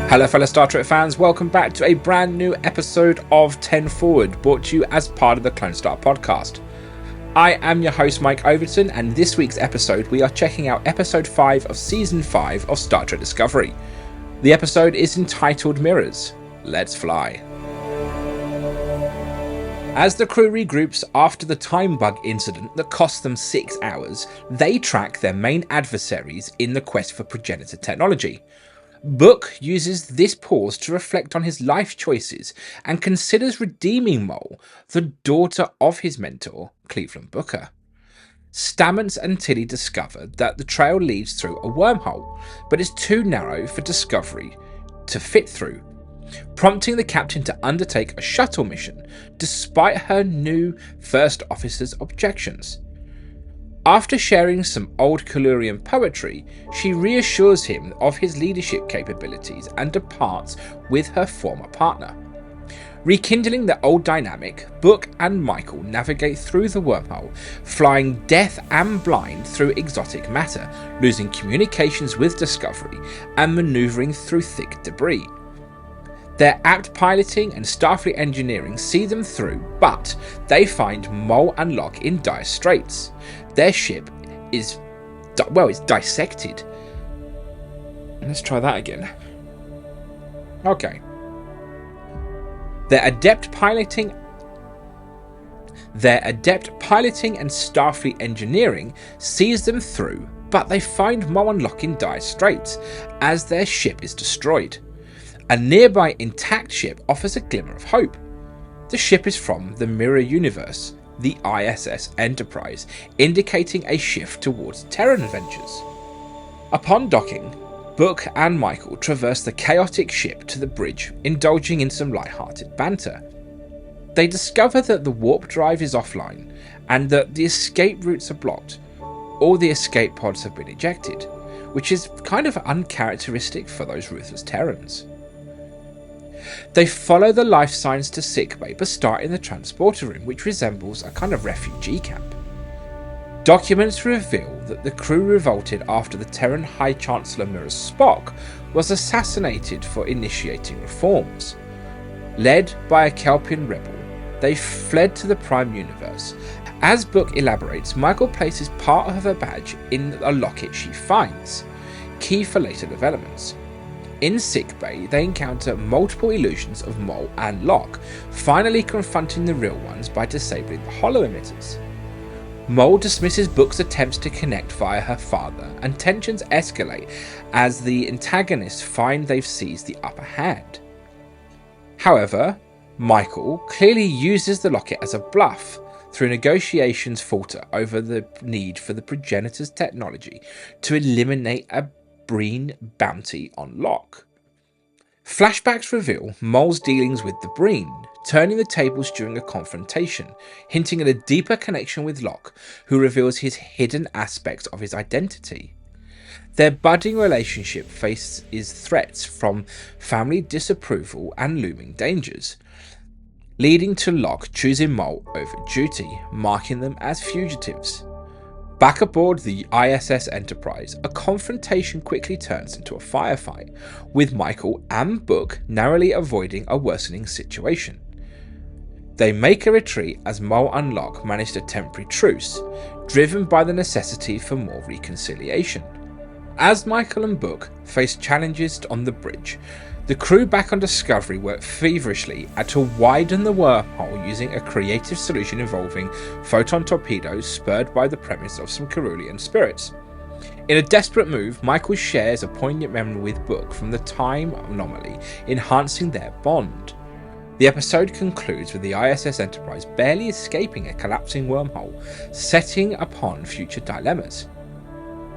Hello fellow Star Trek fans, welcome back to a brand new episode of 10 Forward, brought to you as part of the Clonestar podcast. I am your host Mike Overton, and this week's episode we are checking out episode 5 of season 5 of Star Trek Discovery. The episode is entitled Mirrors. Let's fly. As the crew regroups after the time bug incident that cost them 6 hours, they track their main adversaries in the quest for progenitor technology. Book uses this pause to reflect on his life choices and considers redeeming Mole, the daughter of his mentor, Cleveland Booker. Stamets and Tilly discover that the trail leads through a wormhole, but is too narrow for Discovery to fit through, prompting the captain to undertake a shuttle mission, despite her new first officer's objections. After sharing some old Kalurian poetry, she reassures him of his leadership capabilities and departs with her former partner. Rekindling the old dynamic, Book and Michael navigate through the wormhole, flying deaf and blind through exotic matter, losing communications with Discovery, and manoeuvring through thick debris. Their apt piloting and Starfleet engineering see them through, but they find Mole and Locke in dire straits. Their ship is, it's dissected. Let's try that again. Okay. Their adept piloting and Starfleet engineering sees them through, but they find Mole and Locke in dire straits as their ship is destroyed. A nearby intact ship offers a glimmer of hope. The ship is from the Mirror Universe, the ISS Enterprise, indicating a shift towards Terran adventures. Upon docking, Book and Michael traverse the chaotic ship to the bridge, indulging in some light-hearted banter. They discover that the warp drive is offline and that the escape routes are blocked. All the escape pods have been ejected, which is kind of uncharacteristic for those ruthless Terrans. They follow the life signs to sickbay but start in the transporter room, which resembles a kind of refugee camp. Documents reveal that the crew revolted after the Terran High Chancellor Mirror Spock was assassinated for initiating reforms. Led by a Kelpian rebel, they fled to the Prime Universe. As Book elaborates, Michael places part of her badge in a locket she finds, key for later developments. In sickbay, they encounter multiple illusions of Mole and Locke, finally confronting the real ones by disabling the holo emitters. Mole dismisses Book's attempts to connect via her father, and tensions escalate as the antagonists find they've seized the upper hand. However, Michael clearly uses the locket as a bluff. Through negotiations falter over the need for the progenitor's technology to eliminate a Breen bounty on Locke. Flashbacks reveal Mole's dealings with the Breen, turning the tables during a confrontation, hinting at a deeper connection with Locke, who reveals his hidden aspects of his identity. Their budding relationship faces threats from family disapproval and looming dangers, leading to Locke choosing Mole over duty, marking them as fugitives. Back aboard the ISS Enterprise, a confrontation quickly turns into a firefight, with Michael and Book narrowly avoiding a worsening situation. They make a retreat as Mole and Locke manage a temporary truce, driven by the necessity for more reconciliation. As Michael and Book face challenges on the bridge, the crew back on Discovery work feverishly to widen the wormhole using a creative solution involving photon torpedoes spurred by the premise of some Carulian spirits. In a desperate move, Michael shares a poignant memory with Book from the time anomaly, enhancing their bond. The episode concludes with the ISS Enterprise barely escaping a collapsing wormhole, setting upon future dilemmas.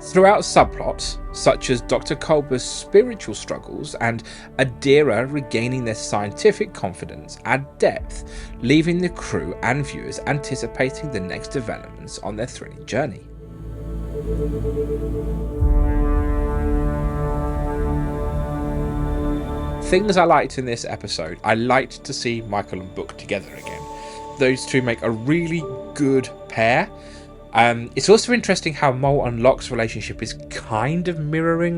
Throughout subplots, such as Dr. Culber's spiritual struggles and Adira regaining their scientific confidence, add depth, leaving the crew and viewers anticipating the next developments on their thrilling journey. Things I liked in this episode: I liked to see Michael and Book together again. Those two make a really good pair. It's also interesting how Mole and Locke's relationship is kind of mirroring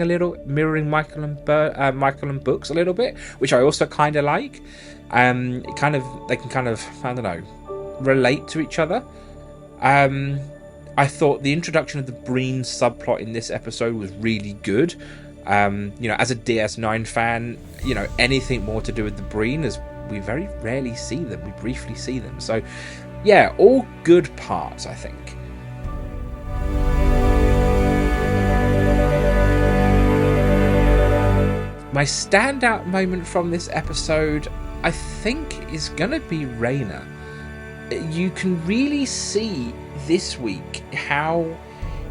Michael and Book's a little bit, which I also kind of like. They can kind of, I don't know, relate to each other. I thought the introduction of the Breen subplot in this episode was really good. As a DS9 fan, anything more to do with the Breen, as we very rarely see them, we briefly see them. So, yeah, all good parts, I think. My standout moment from this episode, I think, is going to be Raina. You can really see this week how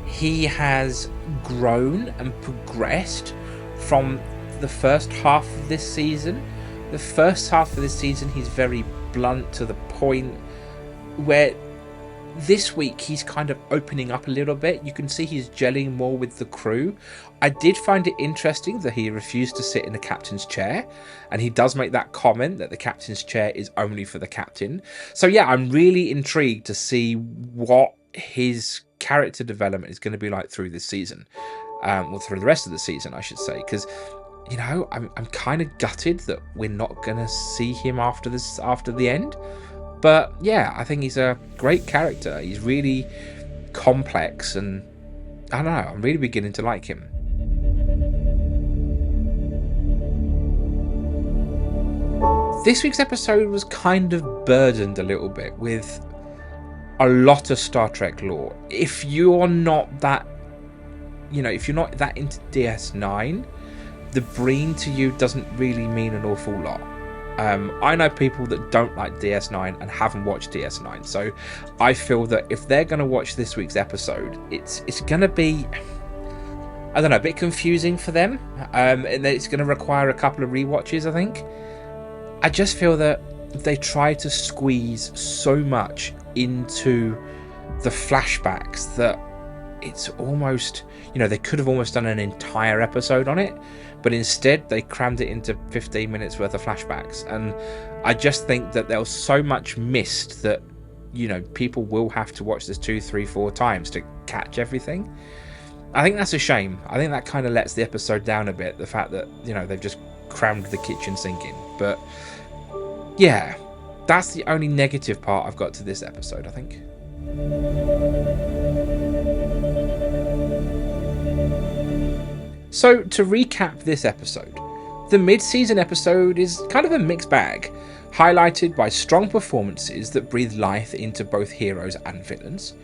he has grown and progressed from the first half of this season. The first half of this season, he's very blunt, to the point, where this week he's kind of opening up a little bit. You can see he's gelling more with the crew. I did find it interesting that he refused to sit in the captain's chair, and he does make that comment that the captain's chair is only for the captain. So yeah, I'm really intrigued to see what his character development is going to be like through this season, or through the rest of the season, I should say, because I'm kind of gutted that we're not going to see him after the end. But yeah, I think he's a great character. He's really complex, and I don't know, I'm really beginning to like him. This week's episode was kind of burdened a little bit with a lot of Star Trek lore. If you're not that into DS9, the Breen to you doesn't really mean an awful lot. I know people that don't like DS9 and haven't watched DS9, so I feel that if they're going to watch this week's episode, it's going to be, I don't know, a bit confusing for them, and it's going to require a couple of rewatches, I think. I just feel that they try to squeeze so much into the flashbacks that it's almost, they could have almost done an entire episode on it, but instead they crammed it into 15 minutes worth of flashbacks. And I just think that there was so much missed that, people will have to watch this 2, 3, 4 times to catch everything. I think that's a shame. I think that kind of lets the episode down a bit, the fact that, they've just crammed the kitchen sink in. But yeah, that's the only negative part I've got to this episode, I think. So, to recap this episode, the mid-season episode is kind of a mixed bag, highlighted by strong performances that breathe life into both heroes and villains.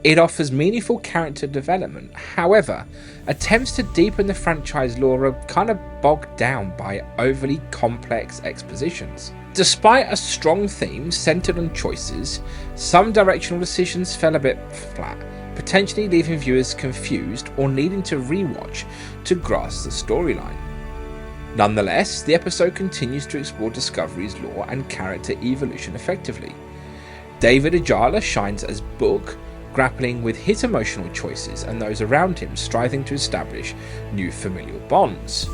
It offers meaningful character development, however, attempts to deepen the franchise lore are kind of bogged down by overly complex expositions. Despite a strong theme centered on choices, some directional decisions fell a bit flat, potentially leaving viewers confused or needing to rewatch to grasp the storyline. Nonetheless, the episode continues to explore Discovery's lore and character evolution effectively. David Ajala shines as Book, grappling with his emotional choices and those around him striving to establish new familial bonds.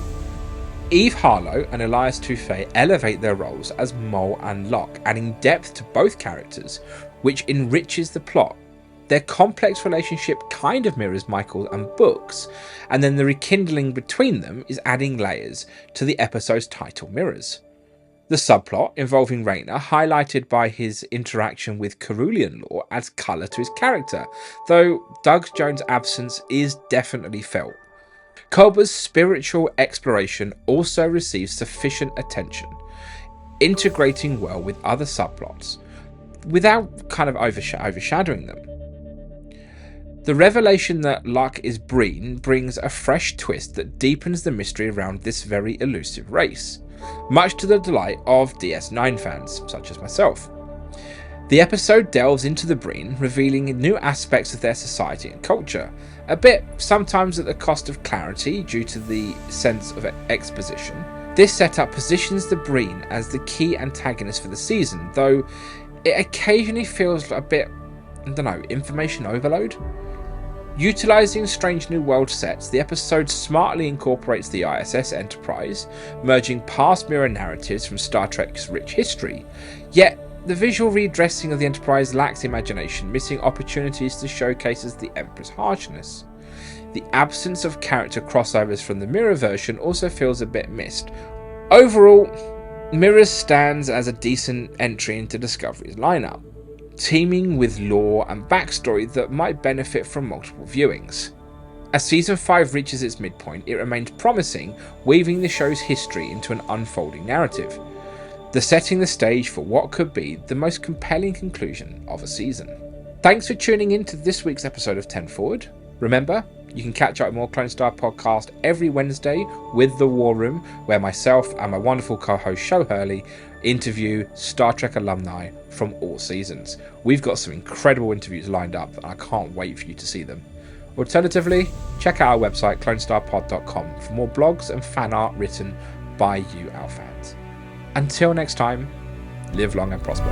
Eve Harlow and Elias Toufé elevate their roles as Mole and Locke, adding depth to both characters, which enriches the plot. Their complex relationship kind of mirrors Michael and Book's, and then the rekindling between them is adding layers to the episode's title mirrors. The subplot involving Raina, highlighted by his interaction with Carulian lore, adds colour to his character, though Doug Jones' absence is definitely felt. Culber's spiritual exploration also receives sufficient attention, integrating well with other subplots, without kind of overshadowing them. The revelation that Locke is Breen brings a fresh twist that deepens the mystery around this very elusive race, much to the delight of DS9 fans, such as myself. The episode delves into the Breen, revealing new aspects of their society and culture, a bit sometimes at the cost of clarity due to the sense of exposition. This setup positions the Breen as the key antagonist for the season, though it occasionally feels a bit, information overload. Utilising strange new world sets, the episode smartly incorporates the ISS Enterprise, merging past mirror narratives from Star Trek's rich history, yet The visual redressing of the Enterprise lacks imagination, missing opportunities to showcase the Emperor's harshness. The absence of character crossovers from the Mirror version also feels a bit missed. Overall, Mirrors stands as a decent entry into Discovery's lineup, teeming with lore and backstory that might benefit from multiple viewings. As Season 5 reaches its midpoint, it remains promising, weaving the show's history into an unfolding narrative, setting the stage for what could be the most compelling conclusion of a season. Thanks for tuning in to this week's episode of 10 Forward. Remember, you can catch up with more Clonestar podcast every Wednesday with The War Room, where myself and my wonderful co-host Sho Hurley interview Star Trek alumni from all seasons. We've got some incredible interviews lined up, and I can't wait for you to see them. Alternatively, check out our website clonestarpod.com for more blogs and fan art written by you, our fans. Until next time, live long and prosper.